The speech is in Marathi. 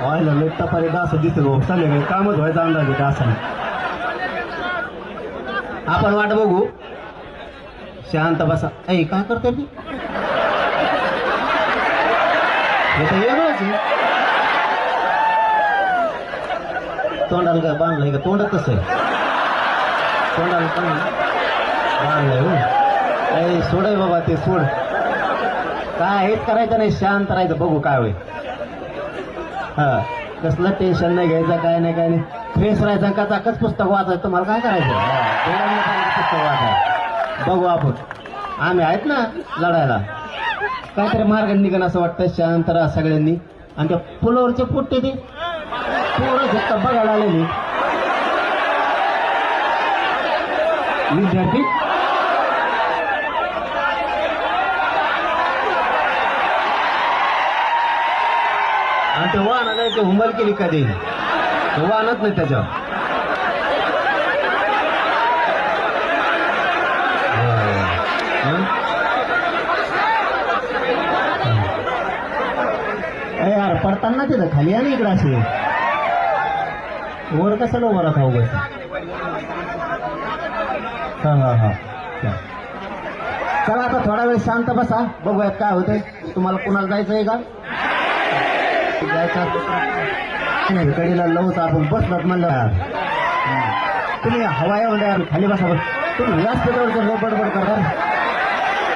व्हायला लेट टपारी डास दिसत भाऊ चालले कामच व्हायचा अंदाज आहे असं आपण वाट बघू शांत बसा ऐ काय करते मी हे तर वेगळंच आहे तोंडाला काय बांधलंय का तोंडात कसं आहे तोंडाला बांधलंय हो ऐ सोड बाबा ते सोड काय हेच करायचं नाही शांत राहायचं बघू काय होईल हा कसलं टेन्शन नाही घ्यायचं काय नाही फ्रेश राहायचं का चाकच पुस्तक वाचायचं तुम्हाला काय करायचं पुस्तक वाचायचं बघू आपण आम्ही आहेत ना लढायला काहीतरी मार्ग निघण असं वाटतं शांत राहा सगळ्यांनी आणि त्या पुलावरचे पुट्टे ते पोरं झुकता बघायला आलेली विद्यार्थी आणि ते वाहन नाही ते हुंबल केली कधी वाहनच नाही त्याच्यावर यार पडताना तिथं खाली आणि इकडं असे वर कसं वर खाऊ बस हा चला आता थोडा वेळ शांत बसा बघूयात काय होतंय तुम्हाला कुणाला जायचंय का जायचं कडीला लवच आपण बसलात म्हणलं तुम्ही हवा एवढ्या खाली बसा तुम्ही जास्त बडबड करता